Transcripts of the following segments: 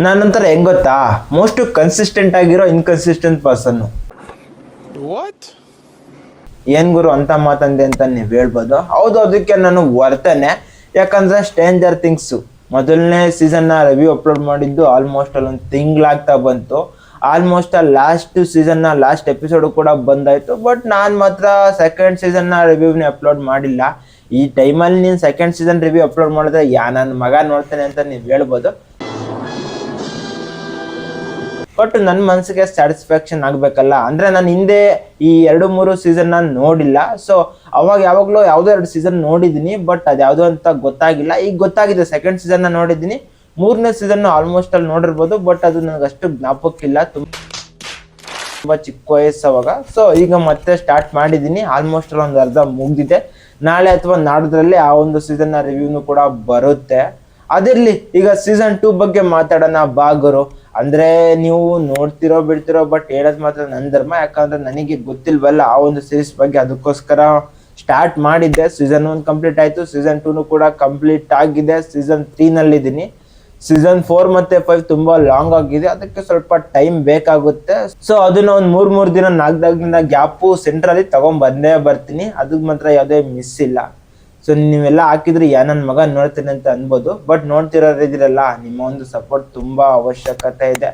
ನಾನಂತರ ಹೆಂಗ್ ಗೊತ್ತಾ, most consistent ಆಗಿರೋ ಇನ್ಕನ್ಸಿಸ್ಟೆಂಟ್ ಪರ್ಸನ್. ಏನ್ ಗುರು ಅಂತ ಮಾತಂದೆ ಅಂತ ನೀವು ಹೇಳ್ಬೋದು. ಹೌದು, ಅದಕ್ಕೆ ನಾನು ವರ್ತನೆ. ಯಾಕಂದ್ರೆ ಸ್ಟ್ರೇಂಜರ್ ಥಿಂಗ್ಸ್ ಮೊದಲನೇ ಸೀಸನ್ನ ರಿವ್ಯೂ ಅಪ್ಲೋಡ್ ಮಾಡಿದ್ದು ಆಲ್ಮೋಸ್ಟ್ ಒಂದು ತಿಂಗಳಾಗ್ತಾ ಬಂತು. ಆಲ್ಮೋಸ್ಟ್ ಲಾಸ್ಟ್ ಸೀಸನ್ನ ಲಾಸ್ಟ್ ಎಪಿಸೋಡ್ ಕೂಡ ಬಂದಾಯ್ತು. ಬಟ್ ನಾನು ಮಾತ್ರ ಸೆಕೆಂಡ್ ಸೀಸನ್ನ ರಿವ್ಯೂನೇ ಅಪ್ಲೋಡ್ ಮಾಡಿಲ್ಲ. ಈ ಟೈಮಲ್ಲಿ ನೀನು ಸೆಕೆಂಡ್ ಸೀಸನ್ ರಿವ್ಯೂ ಅಪ್ಲೋಡ್ ಮಾಡಿದ್ರೆ ನನ್ನ ಮಗ ನೋಡ್ತೇನೆ ಅಂತ ನೀವು ಹೇಳ್ಬೋದು. ಬಟ್ ನನ್ನ ಮನಸ್ಸಿಗೆ ಸ್ಯಾಟಿಸ್ಫ್ಯಾಕ್ಷನ್ ಆಗಬೇಕಲ್ಲ. ಅಂದರೆ ನಾನು ಹಿಂದೆ ಈ 2-3 ಸೀಸನ್ನ ನೋಡಿಲ್ಲ. ಸೊ ಅವಾಗ ಯಾವಾಗಲೂ ಯಾವುದೋ 2 ಸೀಸನ್ ನೋಡಿದ್ದೀನಿ, ಬಟ್ ಅದು ಯಾವುದೋ ಅಂತ ಗೊತ್ತಾಗಿಲ್ಲ. ಈಗ ಗೊತ್ತಾಗಿದೆ, ಸೆಕೆಂಡ್ ಸೀಸನ್ನ ನೋಡಿದ್ದೀನಿ. 3ನೇ ಸೀಸನ್ ಆಲ್ಮೋಸ್ಟ್ ಅಲ್ಲಿ ನೋಡಿರ್ಬೋದು, ಬಟ್ ಅದು ನನಗೆ ಅಷ್ಟು ಜ್ಞಾಪಕ್ಕಿಲ್ಲ, ತುಂಬ ಚಿಕ್ಕ ವಯಸ್ಸು ಅವಾಗ. ಸೊ ಈಗ ಮತ್ತೆ ಸ್ಟಾರ್ಟ್ ಮಾಡಿದ್ದೀನಿ. ಆಲ್ಮೋಸ್ಟ್ ಒಂದು ಅರ್ಧ ಮುಗ್ದಿದೆ. ನಾಳೆ ಅಥವಾ ನಾಡಿದ್ರಲ್ಲಿ ಆ ಒಂದು ಸೀಸನ್ನ ರಿವ್ಯೂನು ಕೂಡ ಬರುತ್ತೆ. ಅದಿರಲಿ, ಈಗ ಸೀಸನ್ 2 ಬಗ್ಗೆ ಮಾತಾಡೋಣ ಬಾಗರು. ಅಂದರೆ ನೀವು ನೋಡ್ತಿರೋ ಬಿಡ್ತಿರೋ, ಬಟ್ ಹೇಳೋದು ಮಾತ್ರ ನನ್ನ ಧರ್ಮ. ಯಾಕಂದರೆ ನನಗೆ ಗೊತ್ತಿಲ್ವಲ್ಲ ಆ ಒಂದು ಸೀರೀಸ್ ಬಗ್ಗೆ, ಅದಕ್ಕೋಸ್ಕರ ಸ್ಟಾರ್ಟ್ ಮಾಡಿದ್ದೆ. ಸೀಸನ್ 1 ಕಂಪ್ಲೀಟ್ ಆಯಿತು, ಸೀಸನ್ 2 ಕೂಡ ಕಂಪ್ಲೀಟ್ ಆಗಿದೆ. ಸೀಸನ್ 3ನಲ್ಲಿದ್ದೀನಿ. ಸೀಸನ್ 4 ಮತ್ತು 5 ತುಂಬ ಲಾಂಗ್ ಆಗಿದೆ, ಅದಕ್ಕೆ ಸ್ವಲ್ಪ ಟೈಮ್ ಬೇಕಾಗುತ್ತೆ. ಸೊ ಅದನ್ನ ಒಂದು 3 ದಿನ 4 ದಿನ ಗ್ಯಾಪು ಸೆಂಟ್ರಲ್ಲಿ ತೊಗೊಂಡ್ಬಂದೇ ಬರ್ತೀನಿ. ಅದಕ್ಕೆ ಮಾತ್ರ ಯಾವುದೇ ಮಿಸ್ ಇಲ್ಲ. ಸೊ ನೀವೆಲ್ಲ ಹಾಕಿದ್ರೆ ನನ್ನ ಮಗ ನೋಡ್ತೀನಿ ಅಂತ ಅನ್ಬೋದು. ಬಟ್ ನೋಡ್ತಿರೋರಿದ್ದೀರಲ್ಲ, ನಿಮ್ಮ ಒಂದು ಸಪೋರ್ಟ್ ತುಂಬ ಅವಶ್ಯಕತೆ ಇದೆ.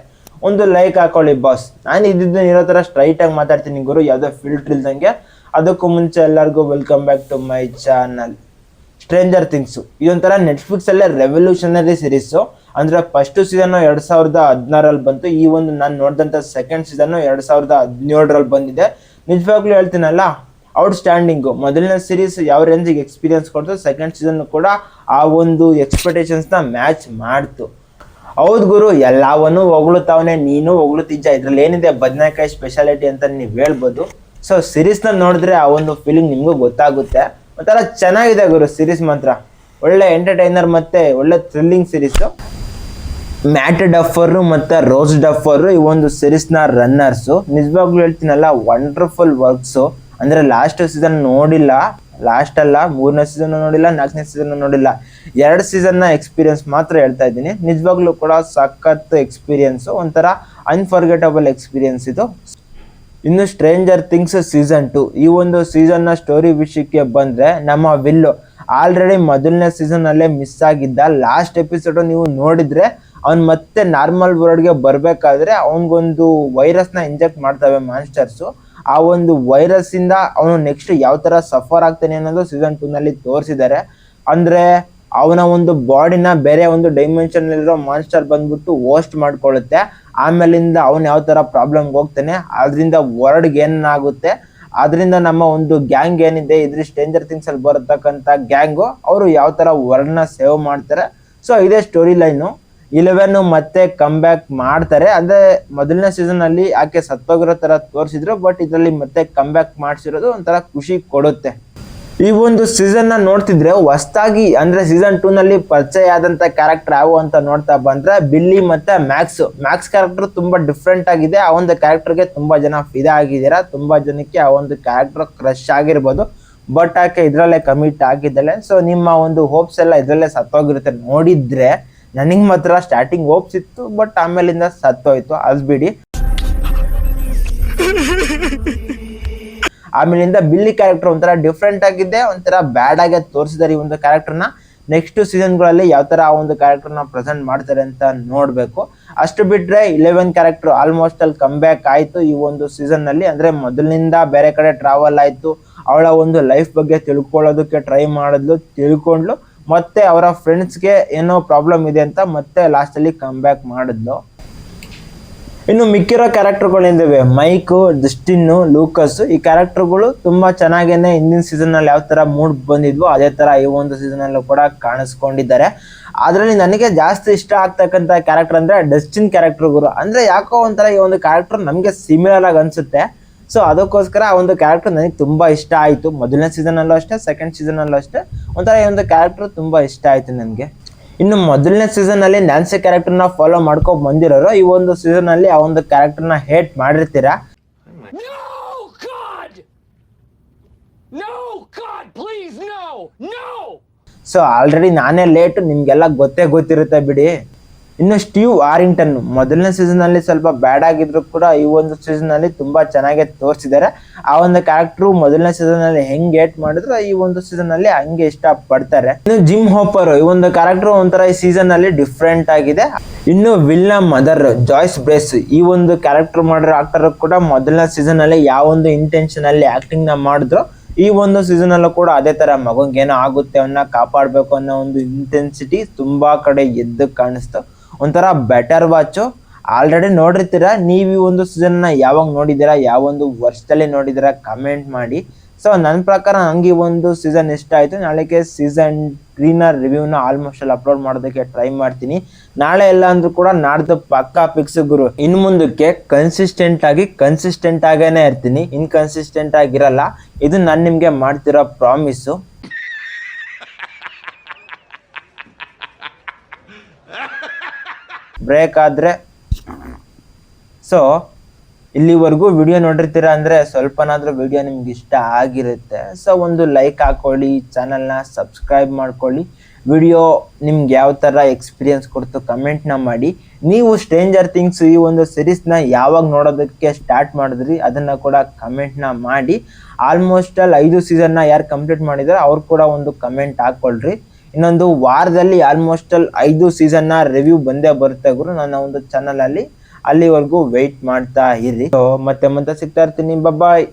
ಒಂದು ಲೈಕ್ ಹಾಕೊಳ್ಳಿ ಬಾಸ್. ನಾನು ಇರೋ ಥರ ಸ್ಟ್ರೈಟಾಗಿ ಮಾತಾಡ್ತೀನಿ ಗುರು, ಯಾವುದೋ ಫಿಲ್ಟರ್ ಇಲ್ದಂಗೆ. ಅದಕ್ಕೂ ಮುಂಚೆ ಎಲ್ಲರಿಗೂ welcome back to my channel. Stranger Things ಇದೊಂಥರ ನೆಟ್ಫ್ಲಿಕ್ಸಲ್ಲೇ ರೆವಲ್ಯೂಷನರಿ ಸೀರೀಸು. ಅಂದರೆ ಫಸ್ಟ್ ಸೀಸನ್ನು 2016ರಲ್ಲಿ ಬಂತು. ಈ ಒಂದು ನಾನು ನೋಡಿದಂಥ ಸೆಕೆಂಡ್ ಸೀಸನ್ನು 2017ರಲ್ಲಿ ಬಂದಿದೆ. ನಿಜವಾಗ್ಲೂ ಹೇಳ್ತೀನಲ್ಲ, ಔಟ್ಸ್ಟ್ಯಾಂಡಿಂಗು. ಮೊದಲನೇ ಸೀರೀಸ್ ಯಾವ ರೇಂಜಿಗೆ ಎಕ್ಸ್ಪೀರಿಯನ್ಸ್ ಕೊಡ್ತು, ಸೆಕೆಂಡ್ ಸೀಸನ್ ಕೂಡ ಆ ಒಂದು ಎಕ್ಸ್ಪೆಕ್ಟೇಷನ್ಸ್ನ ಮ್ಯಾಚ್ ಮಾಡ್ತು. ಹೌದು ಗುರು, ಎಲ್ಲವನ್ನೂ ಹೊಗಳುತ್ತಾವನೆ, ನೀನು ಹೊಗಳುತ್ತಿದ್ದ. ಇದ್ರಲ್ಲಿ ಏನಿದೆ ಬದನೆಕಾಯಿ ಸ್ಪೆಷಾಲಿಟಿ ಅಂತ ನೀವು ಹೇಳ್ಬೋದು. ಸೊ ಸೀರೀಸ್ನ ನೋಡಿದ್ರೆ ಆ ಒಂದು ಫೀಲಿಂಗ್ ನಿಮಗೂ ಗೊತ್ತಾಗುತ್ತೆ. ಒಂಥರ ಚೆನ್ನಾಗಿದೆ ಗುರು ಸೀರೀಸ್ ಮಾತ್ರ. ಒಳ್ಳೆ ಎಂಟರ್ಟೈನರ್ ಮತ್ತು ಒಳ್ಳೆ ಥ್ರಿಲ್ಲಿಂಗ್ ಸೀರೀಸು. ಮ್ಯಾಟ್ ಡಫರು ಮತ್ತು ರೋಸ್ ಡಫರು ಈ ಒಂದು ಸೀರೀಸ್ನ ರನ್ನರ್ಸು. ನಿಜವಾಗ್ಲೂ ಹೇಳ್ತೀನಲ್ಲ, ವಂಡರ್ಫುಲ್ ವರ್ಕ್ಸು. ಅಂದರೆ ಲಾಸ್ಟ್ ಸೀಸನ್ ನೋಡಿಲ್ಲ, ಲಾಸ್ಟ್ ಅಲ್ಲ, 3ನೇ ಸೀಸನ್ ನೋಡಿಲ್ಲ, 4ನೇ ಸೀಸನ್ ನೋಡಿಲ್ಲ, 2 ಸೀಸನ್ನ ಎಕ್ಸ್ಪೀರಿಯನ್ಸ್ ಮಾತ್ರ ಹೇಳ್ತಾ ಇದ್ದೀನಿ. ನಿಜವಾಗ್ಲೂ ಕೂಡ ಸಖತ್ ಎಕ್ಸ್ಪೀರಿಯನ್ಸು, ಒಂಥರ ಅನ್ಫರ್ಗೆಟಬಲ್ ಎಕ್ಸ್ಪೀರಿಯನ್ಸ್ ಇದು. ಇನ್ನು ಸ್ಟ್ರೇಂಜರ್ ಥಿಂಗ್ಸ್ ಸೀಸನ್ 2 ಈ ಒಂದು ಸೀಸನ್ನ ಸ್ಟೋರಿ ವಿಷಯಕ್ಕೆ ಬಂದರೆ, ನಮ್ಮ ವಿಲ್ಲು ಆಲ್ರೆಡಿ ಮೊದಲನೇ ಸೀಸನ್ನಲ್ಲೇ ಮಿಸ್ ಆಗಿದ್ದ. ಲಾಸ್ಟ್ ಎಪಿಸೋಡು ನೀವು ನೋಡಿದರೆ, ಅವ್ನು ಮತ್ತೆ ನಾರ್ಮಲ್ ವರ್ಲ್ಡ್ಗೆ ಬರಬೇಕಾದ್ರೆ ಅವನಿಗೊಂದು ವೈರಸ್ನ ಇಂಜೆಕ್ಟ್ ಮಾಡ್ತವೆ ಮಾನ್ಸ್ಟರ್ಸು. ಆ ಒಂದು ವೈರಸ್ಸಿಂದ ಅವನು ನೆಕ್ಸ್ಟ್ ಯಾವ ಥರ ಸಫರ್ ಆಗ್ತಾನೆ ಅನ್ನೋದು ಸೀಸನ್ 2ನಲ್ಲಿ ತೋರಿಸಿದ್ದಾರೆ. ಅಂದರೆ ಅವನ ಒಂದು ಬಾಡಿನ ಬೇರೆ ಒಂದು ಡೈಮೆನ್ಷನ್ನಲ್ಲಿರೋ ಮಾನ್ಸ್ಟರ್ ಬಂದ್ಬಿಟ್ಟು ಹೋಸ್ಟ್ ಮಾಡ್ಕೊಳ್ಳುತ್ತೆ. ಆಮೇಲಿಂದ ಅವನು ಯಾವ ಥರ ಪ್ರಾಬ್ಲಮ್ಗೆ ಹೋಗ್ತಾನೆ, ಅದರಿಂದ ವರ್ಲ್ಡ್ಗೆ ಏನಾಗುತ್ತೆ, ಅದರಿಂದ ನಮ್ಮ ಒಂದು ಗ್ಯಾಂಗ್ ಏನಿದೆ, ಇದ್ರ ಸ್ಟ್ರೇಂಜರ್ ಥಿಂಗ್ಸಲ್ಲಿ ಬರತಕ್ಕಂಥ ಗ್ಯಾಂಗು, ಅವರು ಯಾವ ಥರ ವರ್ಲ್ಡ್ನ ಸೇವ್ ಮಾಡ್ತಾರೆ. ಸೊ ಇದೇ ಸ್ಟೋರಿ ಲೈನು. 11 ಮತ್ತೆ ಕಮ್ ಬ್ಯಾಕ್ ಮಾಡ್ತಾರೆ. ಅಂದರೆ ಮೊದಲನೇ ಸೀಸನಲ್ಲಿ ಆಕೆ ಸತ್ತೋಗಿರೋ ಥರ ತೋರಿಸಿದ್ರು, ಬಟ್ ಇದರಲ್ಲಿ ಮತ್ತೆ ಕಮ್ ಬ್ಯಾಕ್ ಮಾಡಿಸಿರೋದು ಒಂಥರ ಖುಷಿ ಕೊಡುತ್ತೆ. ಈ ಒಂದು ಸೀಸನ್ನ ನೋಡ್ತಿದ್ರೆ ಹೊಸ್ದಾಗಿ, ಅಂದರೆ ಸೀಸನ್ 2ನಲ್ಲಿ ಪರಿಚಯ ಆದಂಥ ಕ್ಯಾರೆಕ್ಟರ್ ಯಾವ ಅಂತ ನೋಡ್ತಾ ಬಂದರೆ ಬಿಲ್ಲಿ ಮತ್ತು ಮ್ಯಾಕ್ಸ್ ಕ್ಯಾರೆಕ್ಟರ್ ತುಂಬ ಡಿಫ್ರೆಂಟ್ ಆಗಿದೆ. ಆ ಒಂದು ಕ್ಯಾರೆಕ್ಟರ್ಗೆ ತುಂಬ ಜನ ಫಿದಾ ಆಗಿದ್ದೀರಾ. ತುಂಬ ಜನಕ್ಕೆ ಆ ಒಂದು ಕ್ಯಾರೆಕ್ಟರ್ ಕ್ರಶ್ ಆಗಿರ್ಬೋದು, ಬಟ್ ಆಕೆ ಇದರಲ್ಲೇ ಕಮಿಟ್ ಆಗಿದ್ದಾಳೆ. ಸೊ ನಿಮ್ಮ ಒಂದು ಹೋಪ್ಸ್ ಎಲ್ಲ ಇದರಲ್ಲೇ ಸತ್ತೋಗಿರುತ್ತೆ. ನೋಡಿದ್ರೆ ನನಗೆ ಮಾತ್ರ ಸ್ಟಾರ್ಟಿಂಗ್ ಹೋಪ್ಸ್ ಇತ್ತು, ಬಟ್ ಆಮೇಲಿಂದ ಸತ್ತೋಯ್ತು, ಅದು ಬಿಡಿ. ಆಮೇಲಿಂದ ಬಿಲ್ಲಿ ಕ್ಯಾರೆಕ್ಟರ್ ಒಂಥರ ಡಿಫ್ರೆಂಟ್ ಆಗಿದೆ, ಒಂಥರ ಬ್ಯಾಡ್ ಆಗಿ ತೋರಿಸಿದ್ದಾರೆ ಈ ಒಂದು ಕ್ಯಾರೆಕ್ಟರ್ನ. ನೆಕ್ಸ್ಟ್ ಸೀಸನ್ಗಳಲ್ಲಿ ಯಾವ ಥರ ಆ ಒಂದು ಕ್ಯಾರೆಕ್ಟರ್ನ ಪ್ರೆಸೆಂಟ್ ಮಾಡ್ತಾರೆ ಅಂತ ನೋಡಬೇಕು. ಅಷ್ಟು ಬಿಟ್ಟರೆ 11 ಕ್ಯಾರೆಕ್ಟರ್ ಆಲ್ಮೋಸ್ಟ್ ಅಲ್ಲಿ ಕಮ್ ಬ್ಯಾಕ್ ಆಯಿತು ಈ ಒಂದು ಸೀಸನ್ನಲ್ಲಿ. ಅಂದರೆ ಮೊದಲಿನಿಂದ ಬೇರೆ ಕಡೆ ಟ್ರಾವೆಲ್ ಆಯಿತು, ಅವಳ ಒಂದು ಲೈಫ್ ಬಗ್ಗೆ ತಿಳ್ಕೊಳ್ಳೋದಕ್ಕೆ ಟ್ರೈ ಮಾಡಿದ್ಲು, ತಿಳ್ಕೊಂಡ್ಲು. ಮತ್ತೆ ಅವರ ಫ್ರೆಂಡ್ಸ್ಗೆ ಏನೋ ಪ್ರಾಬ್ಲಮ್ ಇದೆ ಅಂತ ಮತ್ತೆ ಲಾಸ್ಟಲ್ಲಿ ಕಮ್ ಬ್ಯಾಕ್ ಮಾಡಿದ್ಲು. ಇನ್ನು ಮಿಕ್ಕಿರೋ ಕ್ಯಾರೆಕ್ಟರ್ಗಳಿದ್ದಾವೆ, ಮೈಕು, ಜಸ್ಟಿನ್ನು, ಲೂಕಸ್. ಈ ಕ್ಯಾರೆಕ್ಟರ್ಗಳು ತುಂಬ ಚೆನ್ನಾಗೇನೆ ಹಿಂದಿನ ಸೀಸನ್ನಲ್ಲಿ ಯಾವ ಥರ ಮೂಡ್ ಬಂದಿದ್ವೋ ಅದೇ ಥರ ಈ ಒಂದು ಸೀಸನಲ್ಲೂ ಕೂಡ ಕಾಣಿಸ್ಕೊಂಡಿದ್ದಾರೆ. ಅದರಲ್ಲಿ ನನಗೆ ಜಾಸ್ತಿ ಇಷ್ಟ ಆಗ್ತಕ್ಕಂಥ ಕ್ಯಾರೆಕ್ಟರ್ ಅಂದರೆ ಡಸ್ಟಿನ್ ಕ್ಯಾರೆಕ್ಟರ್ಗಳು. ಅಂದರೆ ಯಾಕೋ ಒಂಥರ ಈ ಒಂದು ಕ್ಯಾರೆಕ್ಟರ್ ನಮಗೆ ಸಿಮಿಲರ್ ಆಗಿ ಅನಿಸುತ್ತೆ. ಸೊ ಅದಕ್ಕೋಸ್ಕರ ಆ ಒಂದು ಕ್ಯಾರೆಕ್ಟರ್ ನನಗೆ ತುಂಬ ಇಷ್ಟ ಆಯಿತು. ಮೊದಲನೇ ಸೀಸನಲ್ಲೂ ಅಷ್ಟೇ, ಸೆಕೆಂಡ್ ಸೀಸನಲ್ಲೂ ಅಷ್ಟೇ, ಒಂಥರ ಈ ಒಂದು ಕ್ಯಾರೆಕ್ಟರ್ ತುಂಬ ಇಷ್ಟ ಆಯಿತು ನನಗೆ. ಇನ್ನು ಮೊದಲನೇ ಸೀಸನ್ನಲ್ಲಿ ನ್ಯಾನ್ಸಿ ಕ್ಯಾರೆಕ್ಟರ್ನ ಫಾಲೋ ಮಾಡ್ಕೊಂಡು ಬಂದಿರೋರು ಈ ಒಂದು ಸೀಸನ್ನಲ್ಲಿ ಆ ಒಂದು ಕ್ಯಾರೆಕ್ಟರ್ನ ಹೇಟ್ ಮಾಡಿರ್ತೀರಾ. ಸೊ ಆಲ್ರೆಡಿ ನಾನೇ ಲೇಟು, ನಿಮಗೆಲ್ಲ ಗೊತ್ತಿರುತ್ತೆ ಬಿಡಿ. ಇನ್ನು ಸ್ಟೀವ್ ಆರಿಂಗ್ಟನ್ ಮೊದಲನೇ ಸೀಸನ್ ಅಲ್ಲಿ ಸ್ವಲ್ಪ ಬ್ಯಾಡ್ ಆಗಿದ್ರು ಕೂಡ ಈ ಒಂದು ಸೀಸನ್ ಅಲ್ಲಿ ತುಂಬಾ ಚೆನ್ನಾಗಿ ತೋರಿಸಿದ್ದಾರೆ. ಆ ಒಂದು ಕ್ಯಾರೆಕ್ಟರ್ ಮೊದಲನೇ ಸೀಸನ್ ಅಲ್ಲಿ ಹೆಂಗ್ ಏಟ್ ಮಾಡಿದ್ರು ಈ ಒಂದು ಸೀಸನ್ ಅಲ್ಲಿ ಹಂಗೆ ಇಷ್ಟ ಪಡ್ತಾರೆ. ಇನ್ನು ಜಿಮ್ ಹೋಪರ್ ಈ ಒಂದು ಕ್ಯಾರೆಕ್ಟರ್ ಒಂಥರ ಈ ಸೀಸನ್ ಅಲ್ಲಿ ಡಿಫ್ರೆಂಟ್ ಆಗಿದೆ. ಇನ್ನು ವಿಲ್ನ ಮದರ್ ಜಾಯ್ಸ್ ಬ್ರೇಸ್ ಈ ಒಂದು ಕ್ಯಾರೆಕ್ಟರ್ ಮಾಡಿರೋ ಆಕ್ಟರ್ ಕೂಡ ಮೊದಲನೇ ಸೀಸನ್ ಅಲ್ಲಿ ಯಾವ ಒಂದು ಇಂಟೆನ್ಷನ್ ಅಲ್ಲಿ ಆಕ್ಟಿಂಗ್ ನ ಮಾಡಿದ್ರು ಈ ಒಂದು ಸೀಸನ್ ಅಲ್ಲೂ ಕೂಡ ಅದೇ ತರ ಮಗಂಗೆ ಏನೋ ಆಗುತ್ತೆ ಅವನ್ನ ಕಾಪಾಡ್ಬೇಕು ಅನ್ನೋ ಒಂದು ಇಂಟೆನ್ಸಿಟಿ ತುಂಬಾ ಕಡೆ ಎದ್ದು ಕಾಣಿಸ್ತು. ಒಂಥರ ಬೆಟರ್ ವಾಚು. ಆಲ್ರೆಡಿ ನೋಡಿರ್ತೀರಾ. ನೀವು ಈ ಒಂದು ಸೀಸನ್ ನ ಯಾವಾಗ ನೋಡಿದ್ದೀರಾ, ಯಾವ ಒಂದು ವರ್ಷದಲ್ಲಿ ನೋಡಿದ್ದೀರಾ ಕಮೆಂಟ್ ಮಾಡಿ. ಸೊ ನನ್ನ ಪ್ರಕಾರ ನಂಗೆ ಈ ಒಂದು ಸೀಸನ್ ಇಷ್ಟ ಆಯ್ತು. ನಾಳೆಗೆ ಸೀಸನ್ 3ನ ರಿವ್ಯೂನ ಆಲ್ಮೋಸ್ಟ್ ಅಲ್ಲಿ ಅಪ್ಲೋಡ್ ಮಾಡೋದಕ್ಕೆ ಟ್ರೈ ಮಾಡ್ತೀನಿ. ನಾಳೆ ಎಲ್ಲ ಅಂದ್ರೂ ಕೂಡ ನಾಡ್ದು ಪಕ್ಕಾ ಫಿಕ್ಸ್ ಗುರು. ಇನ್ ಮುಂದಕ್ಕೆ ಕನ್ಸಿಸ್ಟೆಂಟ್ ಆಗೇನೆ ಇರ್ತೀನಿ, ಇನ್ಕನ್ಸಿಸ್ಟೆಂಟ್ ಆಗಿರಲ್ಲ. ಇದು ನಾನು ನಿಮ್ಗೆ ಮಾಡ್ತಿರೋ ಪ್ರಾಮಿಸು. ಬ್ರೇಕ್ ಆದ್ರೆ ಸೊ ಇಲ್ಲಿವರೆಗೂ ವಿಡಿಯೋ ನೋಡಿರ್ತೀರಾ ಅಂದ್ರೆ ಸ್ವಲ್ಪನಾದ್ರೂ ವಿಡಿಯೋ ನಿಮ್ಗೆ ಇಷ್ಟ ಆಗಿರುತ್ತೆ. ಸೊ ಒಂದು ಲೈಕ್ ಹಾಕೊಳ್ಳಿ, ಚಾನಲ್ನ ಸಬ್ಸ್ಕ್ರೈಬ್ ಮಾಡ್ಕೊಳ್ಳಿ. ವಿಡಿಯೋ ನಿಮ್ಗೆ ಯಾವ ಥರ ಎಕ್ಸ್ಪೀರಿಯನ್ಸ್ ಕೊಡ್ತು ಕಮೆಂಟ್ನ ಮಾಡಿ. ನೀವು ಸ್ಟ್ರೇಂಜರ್ ಥಿಂಗ್ಸ್ ಈ ಒಂದು ಸಿರೀಸ್ನ ಯಾವಾಗ ನೋಡೋದಕ್ಕೆ ಸ್ಟಾರ್ಟ್ ಮಾಡಿದ್ರಿ ಅದನ್ನು ಕೂಡ ಕಮೆಂಟ್ನ ಮಾಡಿ. ಆಲ್ಮೋಸ್ಟ್ ಅಲ್ಲಿ 5 ಸೀಸನ್ನ ಯಾರು ಕಂಪ್ಲೀಟ್ ಮಾಡಿದಾರೆ ಅವ್ರು ಕೂಡ ಒಂದು ಕಮೆಂಟ್ ಹಾಕ್ಕೊಳ್ರಿ. ಇನ್ನೊಂದು ವಾರದಲ್ಲಿ ಆಲ್ಮೋಸ್ಟ್ ಅಲ್ಲಿ 5 ಸೀಸನ್ನ ರಿವ್ಯೂ ಬಂದೇ ಬರುತ್ತೆ ಗುರು ನನ್ನ ಒಂದು ಚಾನಲ್ ಅಲ್ಲಿ. ಅಲ್ಲಿವರೆಗೂ ವೆಯ್ಟ್ ಮಾಡ್ತಾ ಇರಿ. ಮತ್ತೆ ಸಿಗ್ತಾ ಇರ್ತೀನಿ. ಬಾಯ್.